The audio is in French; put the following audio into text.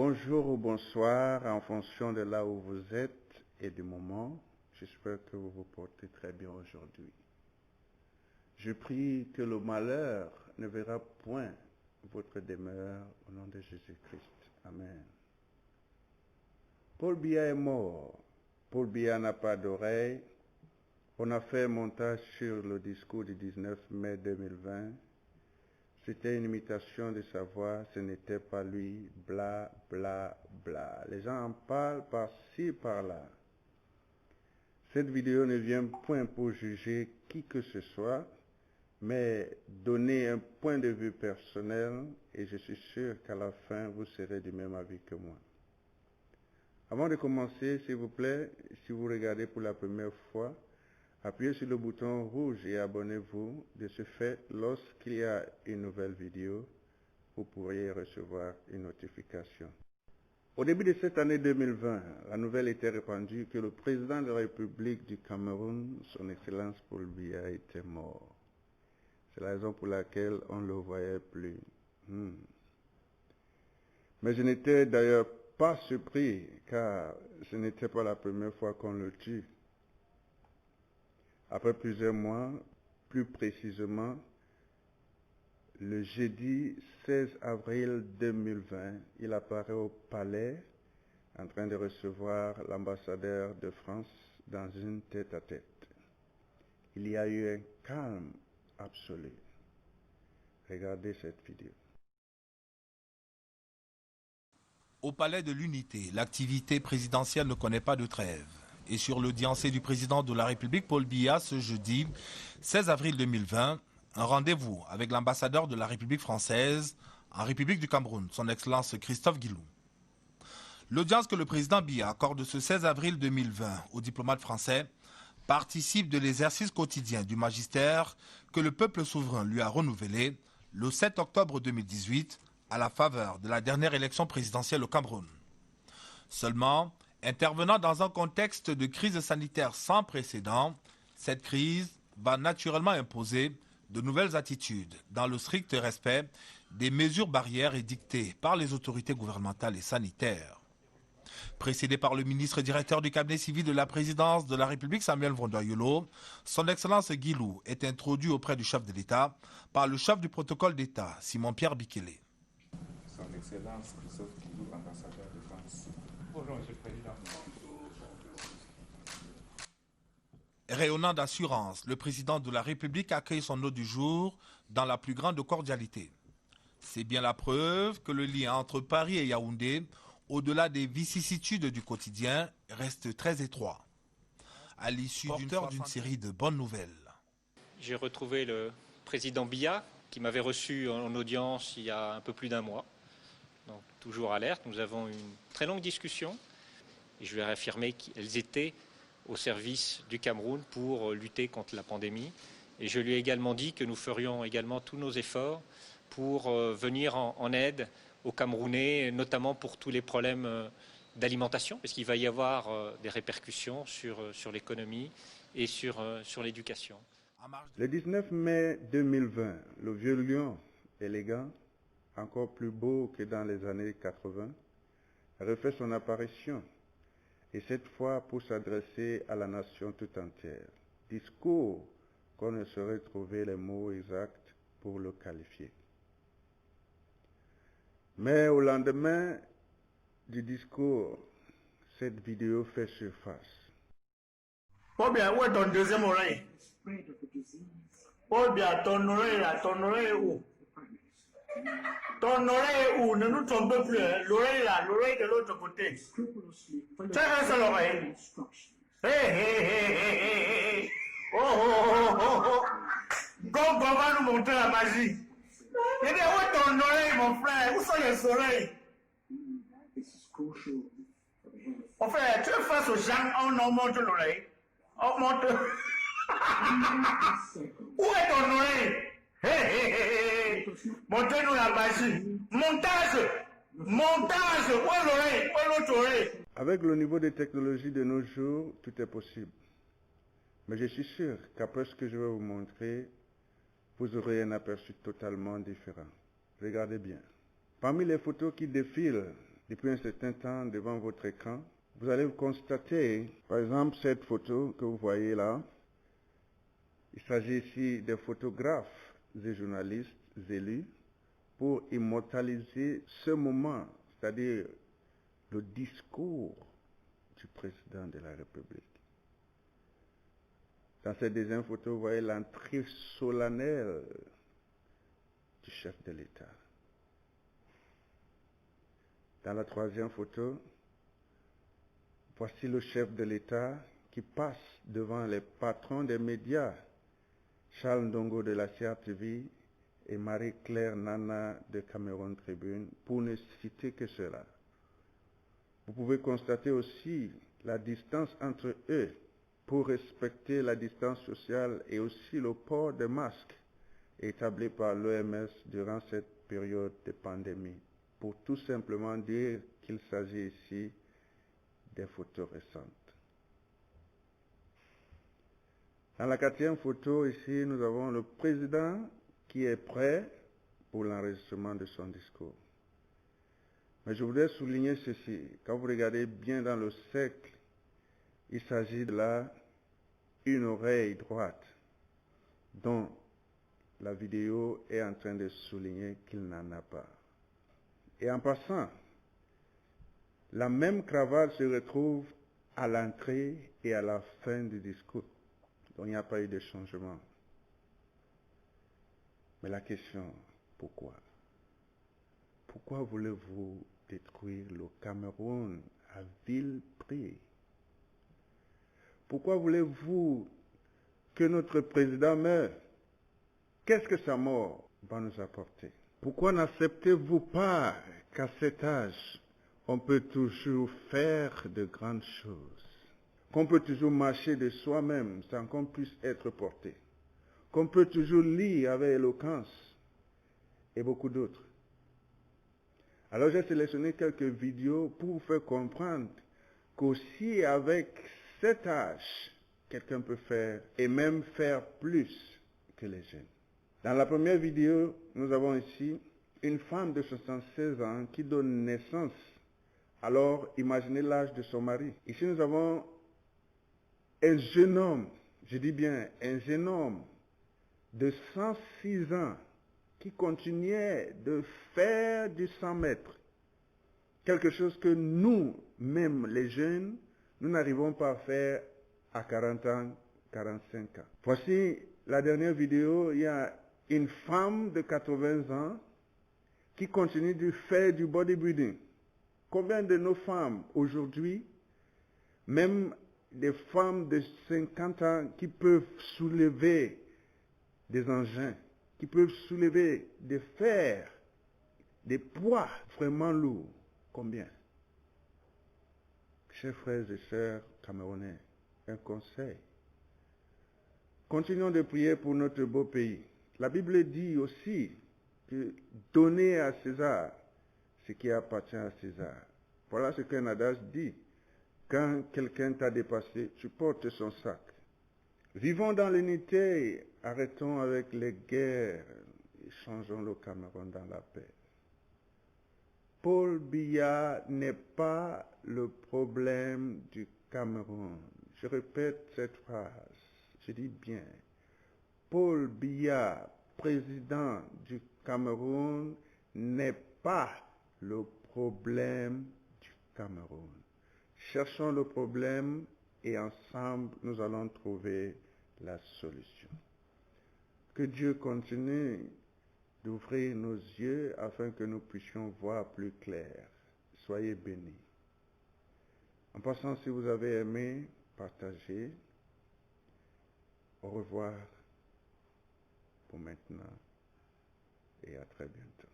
Bonjour ou bonsoir en fonction de là où vous êtes et du moment. J'espère que vous vous portez très bien aujourd'hui. Je prie que le malheur ne verra point votre demeure au nom de Jésus-Christ. Amen. Paul Biya est mort. Paul Biya n'a pas d'oreille. On a fait un montage sur le discours du 19 mai 2020. C'était une imitation de sa voix, ce n'était pas lui, bla, bla, bla. Les gens en parlent par-ci, par-là. Cette vidéo ne vient point pour juger qui que ce soit, mais donner un point de vue personnel, et je suis sûr qu'à la fin, vous serez du même avis que moi. Avant de commencer, s'il vous plaît, si vous regardez pour la première fois, appuyez sur le bouton rouge et abonnez-vous. De ce fait, lorsqu'il y a une nouvelle vidéo, vous pourriez recevoir une notification. Au début de cette année 2020, la nouvelle était répandue que le président de la République du Cameroun, son Excellence Paul Biya, était mort. C'est la raison pour laquelle on ne le voyait plus. Mais je n'étais d'ailleurs pas surpris, car ce n'était pas la première fois qu'on le tue. Après plusieurs mois, plus précisément, le jeudi 16 avril 2020, il apparaît au palais en train de recevoir l'ambassadeur de France dans une tête-à-tête. Il y a eu un calme absolu. Regardez cette vidéo. Au palais de l'Unité, l'activité présidentielle ne connaît pas de trêve. Et sur l'audience du président de la République, Paul Biya, ce jeudi 16 avril 2020, un rendez-vous avec l'ambassadeur de la République française en République du Cameroun, son Excellence Christophe Guilou. L'audience que le président Biya accorde ce 16 avril 2020 aux diplomates français participe de l'exercice quotidien du magistère que le peuple souverain lui a renouvelé le 7 octobre 2018 à la faveur de la dernière élection présidentielle au Cameroun. Seulement, intervenant dans un contexte de crise sanitaire sans précédent, cette crise va naturellement imposer de nouvelles attitudes dans le strict respect des mesures barrières édictées par les autorités gouvernementales et sanitaires. Précédé par le ministre directeur du cabinet civil de la présidence de la République, Samuel Vondoyolo, son Excellence Guilou est introduit auprès du chef de l'État par le chef du protocole d'État, Simon-Pierre Bikele. Son Excellence Christophe Guilou, ambassadeur de France. Bonjour, Monsieur le Président. Rayonnant d'assurance, le président de la République accueille son hôte du jour dans la plus grande cordialité. C'est bien la preuve que le lien entre Paris et Yaoundé, au-delà des vicissitudes du quotidien, reste très étroit. À l'issue d'une série de bonnes nouvelles. J'ai retrouvé le président Biya, qui m'avait reçu en audience il y a un peu plus d'un mois. Donc, toujours alerte. Nous avons eu une très longue discussion et je lui ai affirmé qu'elles étaient au service du Cameroun pour lutter contre la pandémie. Et je lui ai également dit que nous ferions également tous nos efforts pour venir en aide aux Camerounais, notamment pour tous les problèmes d'alimentation, parce qu'il va y avoir des répercussions sur l'économie et sur l'éducation. Le 19 mai 2020, le vieux lion, élégant, encore plus beau que dans les années 80, refait son apparition, et cette fois pour s'adresser à la nation tout entière. Discours qu'on ne saurait trouver les mots exacts pour le qualifier. Mais au lendemain du discours, cette vidéo fait surface. Paul Biya, où est ton deuxième oreille? Paul Biya, ton oreille est où? Ton oreille est où? Ne nous trompez plus, hein? L'oreille là, l'oreille de l'autre côté. Tu as un seul oreille. Hé. Oh. God va nous montrer la magie. Il dit, où est ton oreille, mon frère? Où sont les oreilles? Mon frère, tu es face aux gens, on montre l'oreille. On montre. Où est ton oreille? Hé. Montrez-nous la magie. Montage. Où est l'oreille? Où est l'autre oreille? Avec le niveau de technologie de nos jours, tout est possible. Mais je suis sûr qu'après ce que je vais vous montrer, vous aurez un aperçu totalement différent. Regardez bien. Parmi les photos qui défilent depuis un certain temps devant votre écran, vous allez constater, par exemple, cette photo que vous voyez là. Il s'agit ici des photographes et journalistes élus pour immortaliser ce moment, c'est-à-dire le discours du président de la République. Dans cette deuxième photo, vous voyez l'entrée solennelle du chef de l'État. Dans la troisième photo, voici le chef de l'État qui passe devant les patrons des médias, Charles Ndongo de la CRTV et Marie-Claire Nana de Cameroun Tribune, pour ne citer que cela. Vous pouvez constater aussi la distance entre eux pour respecter la distance sociale et aussi le port de masques établi par l'OMS durant cette période de pandémie, pour tout simplement dire qu'il s'agit ici des photos récentes. Dans la quatrième photo, ici, nous avons le président qui est prêt pour l'enregistrement de son discours. Mais je voudrais souligner ceci. Quand vous regardez bien dans le cercle, il s'agit de là une oreille droite dont la vidéo est en train de souligner qu'il n'en a pas. Et en passant, la même cravate se retrouve à l'entrée et à la fin du discours. Donc il n'y a pas eu de changement. Mais la question, pourquoi? Pourquoi voulez-vous détruire le Cameroun à vil prix? Pourquoi voulez-vous que notre président meure? Qu'est-ce que sa mort va nous apporter? Pourquoi n'acceptez-vous pas qu'à cet âge, on peut toujours faire de grandes choses? Qu'on peut toujours marcher de soi-même sans qu'on puisse être porté? Qu'on peut toujours lire avec éloquence et beaucoup d'autres. Alors j'ai sélectionné quelques vidéos pour vous faire comprendre qu'aussi avec cet âge, quelqu'un peut faire et même faire plus que les jeunes. Dans la première vidéo, nous avons ici une femme de 76 ans qui donne naissance. Alors imaginez l'âge de son mari. Ici nous avons un jeune homme, je dis bien un jeune homme de 106 ans qui continuait de faire du 100 mètres. Quelque chose que nous, même les jeunes, nous n'arrivons pas à faire à 40 ans, 45 ans. Voici la dernière vidéo, il y a une femme de 80 ans qui continue de faire du bodybuilding. Combien de nos femmes aujourd'hui, même des femmes de 50 ans qui peuvent soulever des engins, qui peuvent soulever des fers, des poids vraiment lourds? Combien? Chers frères et sœurs camerounais, un conseil. Continuons de prier pour notre beau pays. La Bible dit aussi que donner à César ce qui appartient à César. Voilà ce qu'un adage dit. Quand quelqu'un t'a dépassé, tu portes son sac. Vivons dans l'unité, arrêtons avec les guerres et changeons le Cameroun dans la paix. Paul Biya n'est pas le problème du Cameroun. Je répète cette phrase, je dis bien. Paul Biya, président du Cameroun, n'est pas le problème du Cameroun. Cherchons le problème et ensemble nous allons trouver la solution. Que Dieu continue d'ouvrir nos yeux afin que nous puissions voir plus clair. Soyez bénis. En passant, si vous avez aimé, partagez. Au revoir pour maintenant et à très bientôt.